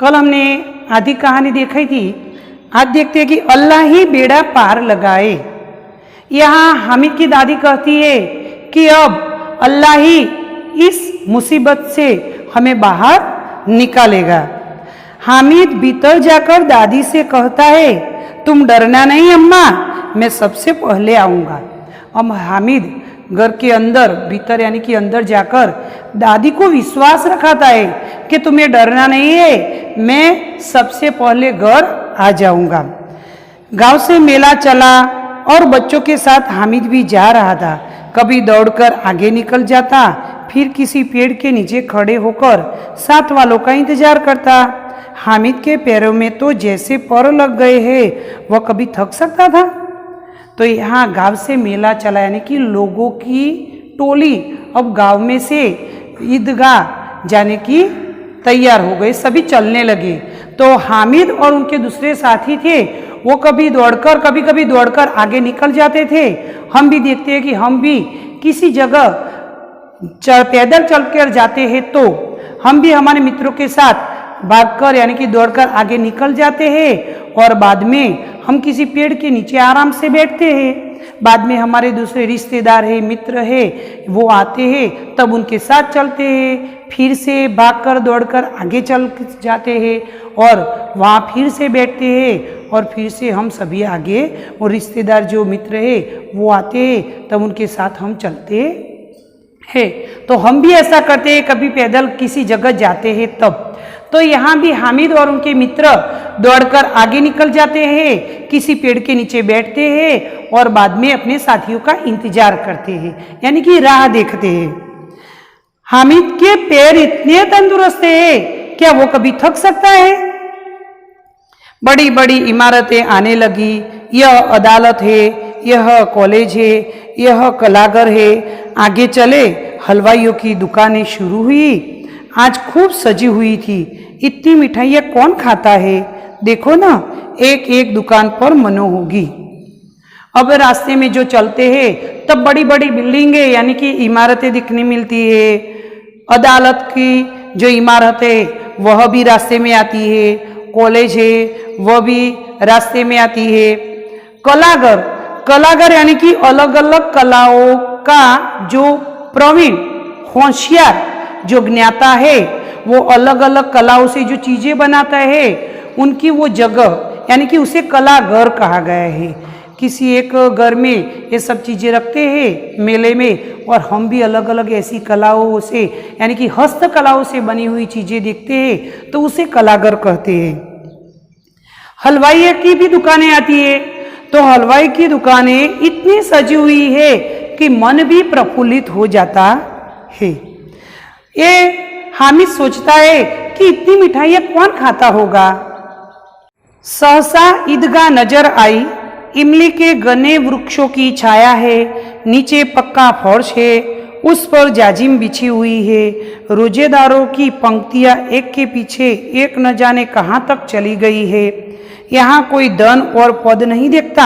कल हमने आधी कहानी देखी थी, आज देखते हैं कि अल्लाह ही बेड़ा पार लगाए। यहाँ हामिद की दादी कहती है कि अब अल्लाह ही इस मुसीबत से हमें बाहर निकालेगा। हामिद भीतर जाकर दादी से कहता है, तुम डरना नहीं अम्मा, मैं सबसे पहले आऊँगा। अब हामिद घर के अंदर भीतर यानी कि अंदर जाकर दादी को विश्वास रखाता है कि तुम्हें डरना नहीं है, मैं सबसे पहले घर आ जाऊंगा। गांव से मेला चला और बच्चों के साथ हामिद भी जा रहा था। कभी दौड़कर आगे निकल जाता, फिर किसी पेड़ के नीचे खड़े होकर साथ वालों का इंतजार करता। हामिद के पैरों में तो जैसे पर लग गए हैं, वह कभी थक सकता था। तो यहाँ गांव से मेला चला यानी कि लोगों की टोली अब गांव में से ईदगाह जाने की तैयार हो गए, सभी चलने लगे। तो हामिद और उनके दूसरे साथी थे, वो कभी कभी दौड़कर आगे निकल जाते थे। हम भी देखते हैं कि हम भी किसी जगह पैदल चलकर जाते हैं तो हम भी हमारे मित्रों के साथ भागकर यानी कि दौड़कर आगे निकल जाते हैं और बाद में हम किसी पेड़ के नीचे आराम से बैठते हैं। बाद में हमारे दूसरे रिश्तेदार है, मित्र है, वो आते हैं, तब उनके साथ चलते हैं, फिर से भागकर दौड़कर आगे चल जाते हैं और वहाँ फिर से बैठते हैं और फिर से हम सभी आगे, और रिश्तेदार जो मित्र है वो आते हैं, तब उनके साथ हम चलते हैं। तो हम भी ऐसा करते हैं, कभी पैदल किसी जगह जाते हैं तब। तो यहाँ भी हामिद और उनके मित्र दौड़कर आगे निकल जाते हैं, किसी पेड़ के नीचे बैठते हैं और बाद में अपने साथियों का इंतजार करते हैं यानी कि राह देखते हैं। हामिद के पैर इतने तंदुरुस्त हैं, क्या वो कभी थक सकता है? बड़ी बड़ी इमारतें आने लगी, यह अदालत है, यह कॉलेज है, यह कलाघर है। आगे चले, हलवाइयों की दुकानें शुरू हुई। आज खूब सजी हुई थी। इतनी मिठाइयाँ कौन खाता है? देखो ना, एक एक दुकान पर मनो होगी। अब रास्ते में जो चलते हैं तब बड़ी बड़ी बिल्डिंगें यानी कि इमारतें दिखने मिलती है। अदालत की जो इमारत है वह भी रास्ते में आती है, कॉलेज है वह भी रास्ते में आती है। कलाघर यानी कि अलग अलग कलाओं का जो प्रवीण होशियार जो ज्ञाता है, वो अलग अलग कलाओं से जो चीज़ें बनाता है, उनकी वो जगह यानी कि उसे कलाघर कहा गया है। किसी एक घर में ये सब चीज़ें रखते हैं मेले में, और हम भी अलग अलग ऐसी कलाओं से यानी कि हस्तकलाओं से बनी हुई चीज़ें देखते हैं, तो उसे कलाघर कहते हैं। हलवाई की भी दुकानें आती है, तो हलवाई की दुकानें इतनी सजी हुई है कि मन भी प्रफुल्लित हो जाता है। ये हामिद सोचता है कि इतनी मिठाइयाँ कौन खाता होगा। सहसा ईदगाह नजर आई। इमली के घने वृक्षों की छाया है, नीचे पक्का फर्श है, उस पर जाजिम बिछी हुई है। रोजेदारों की पंक्तियां एक के पीछे एक न जाने कहाँ तक चली गई है। यहाँ कोई धन और पद नहीं देखता।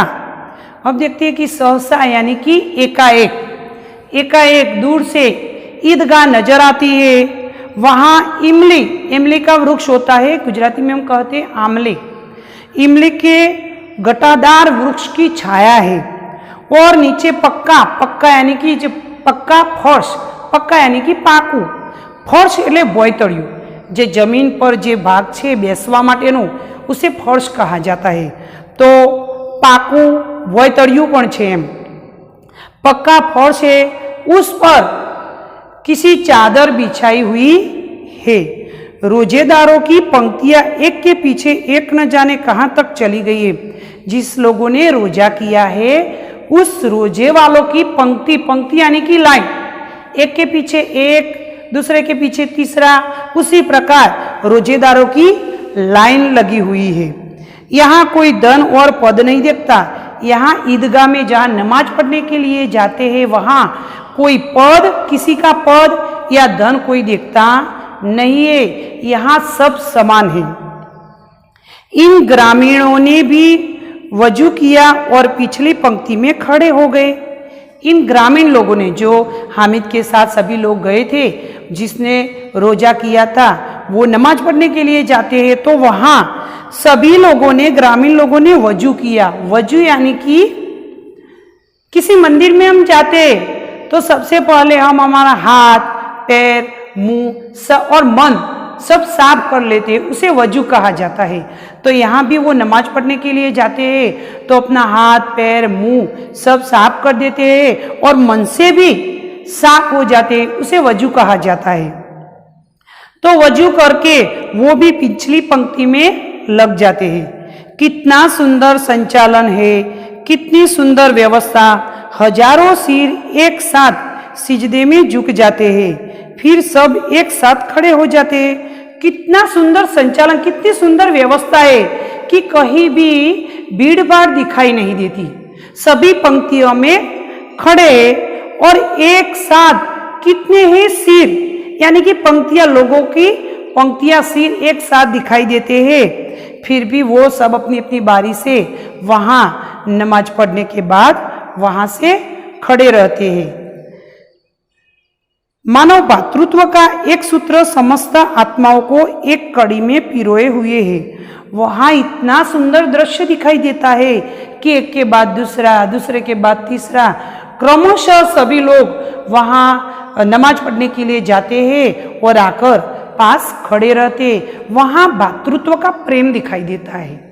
अब देखते हैं कि सहसा यानी कि एकाएक दूर से ईदगाह नजर आती है। वहाँ इमली का वृक्ष होता है, गुजराती में हम कहते हैं आमले। इमली के घटादार वृक्ष की छाया है और नीचे पक्का यानी कि जो पक्का फर्श, पक्का यानी कि पाकू फर्श એટલે બોયતળિયું, જે જમીન પર જે ભાગ છે બેસવા માટેનો ઉસે ફર્શ કહા જાતા है। तो પાકું બોયતળિયું પણ છે એમ। पक्का फर्श है, उस पर किसी चादर बिछाई हुई है। रोजेदारों की पंक्तियां एक के पीछे एक न जाने कहाँ तक चली गई है। जिस लोगों ने रोजा किया है उस रोजे वालों की पंक्ति यानी कि लाइन, एक के पीछे एक, दूसरे के पीछे तीसरा, उसी प्रकार रोजेदारों की लाइन लगी हुई है। यहाँ कोई धन और पद नहीं देखता। यहाँ ईदगाह में जहाँ नमाज पढ़ने के लिए जाते हैं वहाँ कोई पद, किसी का पद या धन कोई देखता नहीं है। यहाँ सब समान है। इन ग्रामीणों ने भी वजू किया और पिछली पंक्ति में खड़े हो गए। इन ग्रामीण लोगों ने, जो हामिद के साथ सभी लोग गए थे, जिसने रोजा किया था, वो नमाज पढ़ने के लिए जाते हैं तो वहाँ सभी लोगों ने, ग्रामीण लोगों ने वजू किया। वजू यानी कि किसी मंदिर में हम जाते तो सबसे पहले हम हमारा हाथ, पैर, मुंह और मन सब साफ कर लेते हैं, उसे वजू कहा जाता है। तो यहाँ भी वो नमाज पढ़ने के लिए जाते हैं तो अपना हाथ, पैर, मुंह सब साफ कर देते हैं और मन से भी साफ हो जाते हैं, उसे वजू कहा जाता है। तो वजू करके वो भी पिछली पंक्ति में लग जाते हैं। कितना सुंदर संचालन है, कितनी सुंदर व्यवस्था। हजारों सिर एक साथ सिजदे में झुक जाते हैं, फिर सब एक साथ खड़े हो जाते हैं। कितना सुंदर संचालन, कितनी सुंदर व्यवस्था है कि कहीं भी भीड़ भाड़ दिखाई नहीं देती। सभी पंक्तियों में खड़े और एक साथ कितने ही सिर, यानी कि पंक्तियां, लोगों की पंक्तियां, सिर एक साथ दिखाई देते हैं। फिर भी वो सब अपनी अपनी बारी से वहां नमाज पढ़ने के बाद वहां से खड़े रहते हैं। मानव भातृत्व का एक सूत्र समस्त आत्माओं को एक कड़ी में पिरोए हुए है। वहां इतना सुंदर दृश्य दिखाई देता है कि एक के बाद दूसरा, दूसरे के बाद तीसरा, क्रमशः सभी लोग वहां नमाज पढ़ने के लिए जाते हैं और आकर पास खड़े रहते। वहां भातृत्व का प्रेम दिखाई देता है।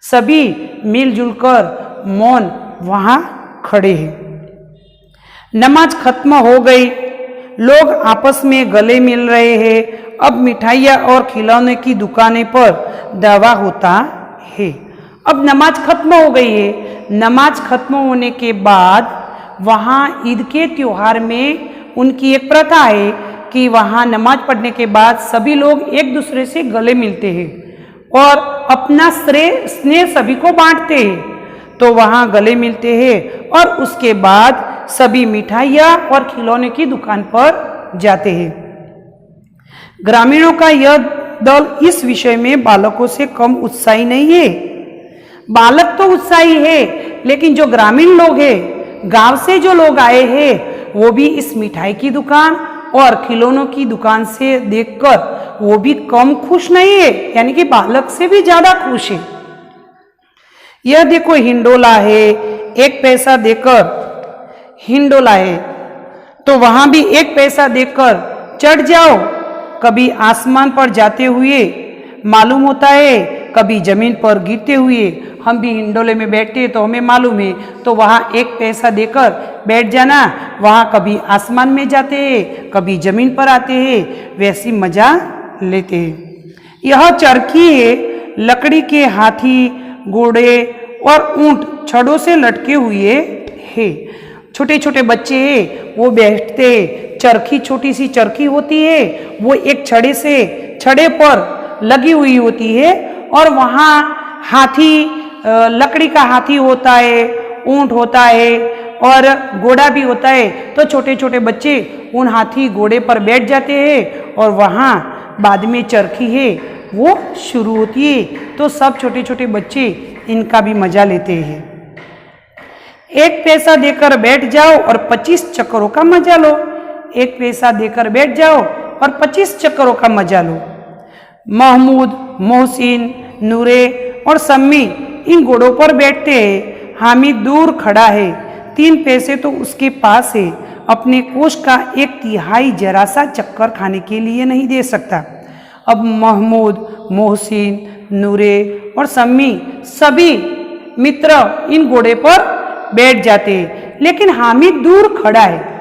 सभी मिलजुल कर मौन वहां खड़े हैं। नमाज खत्म हो गई, लोग आपस में गले मिल रहे हैं। अब मिठाइयाँ और खिलौने की दुकानें पर दावा होता है। अब नमाज खत्म हो गई है। नमाज खत्म होने के बाद वहाँ ईद के त्योहार में उनकी एक प्रथा है कि वहाँ नमाज पढ़ने के बाद सभी लोग एक दूसरे से गले मिलते हैं और अपना स्नेह सभी को बांटते हैं। तो वहाँ गले मिलते हैं और उसके बाद सभी मिठाइयाँ और खिलौने की दुकान पर जाते हैं। ग्रामीणों का यह दल इस विषय में बालकों से कम उत्साही नहीं है। बालक तो उत्साही है, लेकिन जो ग्रामीण लोग हैं, गांव से जो लोग आए हैं, वो भी इस मिठाई की दुकान और खिलौनों की दुकान से देखकर वो भी कम खुश नहीं है, यानी कि बालक से भी ज्यादा खुश है। यह देखो हिंडोला है, 1 पैसा देकर हिंडोला है, तो वहां भी 1 पैसा देकर चढ़ जाओ। कभी आसमान पर जाते हुए मालूम होता है, कभी जमीन पर गिरते हुए। हम भी हिंडोले में बैठते तो हमें मालूम है, तो वहाँ 1 पैसा देकर बैठ जाना। वहाँ कभी आसमान में जाते हैं, कभी जमीन पर आते हैं, वैसी मजा लेते हैं। यह चरखी है, लकड़ी के हाथी, घोड़े और ऊंट छड़ों से लटके हुए हैं। छोटे छोटे बच्चे हैं, वो बैठते। चरखी, छोटी सी चरखी होती है, वो एक छड़े पर लगी हुई होती है और वहाँ हाथी, लकड़ी का हाथी होता है, ऊंट होता है और घोड़ा भी होता है। तो छोटे छोटे बच्चे उन हाथी घोड़े पर बैठ जाते हैं और वहाँ बाद में चरखी है वो शुरू होती है। तो सब छोटे छोटे बच्चे इनका भी मजा लेते हैं। 1 पैसा देकर बैठ जाओ और 25 चक्करों का मजा लो। 1 पैसा देकर बैठ जाओ और 25 चक्करों का मजा लो। महमूद, मोहसिन, नूरे और सम्मी इन घोड़ों पर बैठते हैं। हामिद दूर खड़ा है, 3 पैसे तो उसके पास है। अपने कोष का 1/3 जरा सा चक्कर खाने के लिए नहीं दे सकता। अब महमूद, मोहसिन, नूरे और सम्मी सभी मित्र इन घोड़े पर बैठ जाते हैं, लेकिन हामिद दूर खड़ा है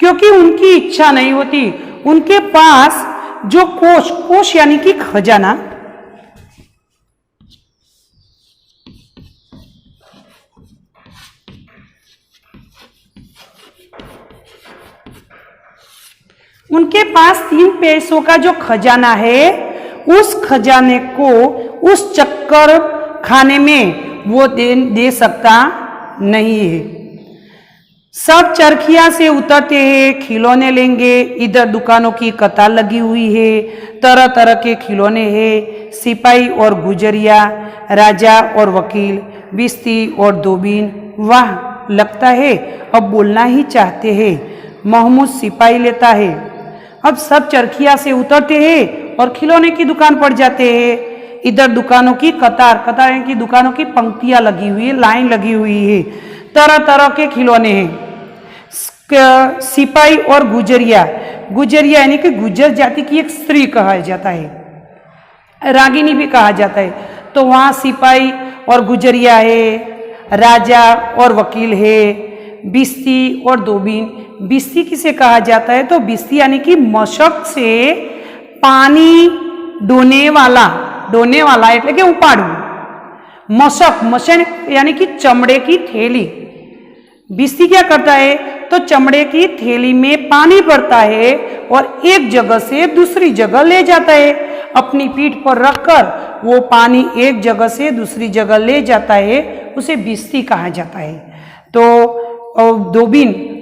क्योंकि उनकी इच्छा नहीं होती। उनके पास जो कोष यानी कि खजाना, उनके पास 3 पैसों का जो खजाना है, उस खजाने को उस चक्कर खाने में वो दे सकता नहीं है। सब चरखिया से उतरते हैं, खिलौने लेंगे। इधर दुकानों की कतार लगी हुई है, तरह तरह के खिलौने हैं। सिपाही और गुजरिया, राजा और वकील, बिस्ती और दोबीन। वाह, लगता है अब बोलना ही चाहते हैं। महमूद सिपाही लेता है। अब सब चरखिया से उतरते हैं और खिलौने की दुकान पड़ जाते हैं। इधर दुकानों की कतार कतार की दुकानों की पंक्तियां लगी हुई है, लाइन लगी हुई है, तरह तरह के खिलौने हैं। सिपाही और गुजरिया, गुजरिया यानी कि गुजर जाति की एक स्त्री कहा जाता है, रागिनी भी कहा जाता है। तो वहाँ सिपाही और गुजरिया है, राजा और वकील है, बिस्ती और दोबीन। बिस्ती किसे कहा जाता है? तो बिस्ती यानी कि मशक से पानी ढोने वाला એટલે કે ઉપાડવું। मशक यानी कि चमड़े की थैली। बिस्ती क्या करता है? तो चमड़े की थैली में पानी भरता है और एक जगह से दूसरी जगह ले जाता है। अपनी पीठ पर रखकर वो पानी एक जगह से दूसरी जगह ले जाता है, उसे बिस्ती कहा जाता है। तो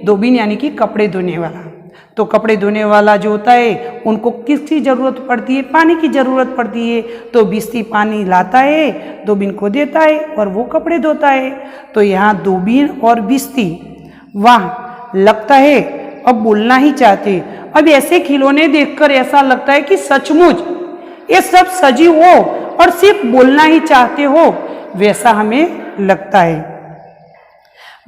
दोबीन यानी कि कपड़े धोने वाला। तो कपड़े धोने वाला जो होता है उनको किसकी जरूरत पड़ती है? पानी की जरूरत पड़ती है। तो बिस्ती पानी लाता है, दोबीन को देता है और वो कपड़े धोता है। तो यहाँ दोबीन और बिस्ती वाह लगता है अब बोलना ही चाहते। अब ऐसे खिलौने देखकर ऐसा लगता है कि सचमुच ये सब सजीव हो और सिर्फ बोलना ही चाहते हो, वैसा हमें लगता है।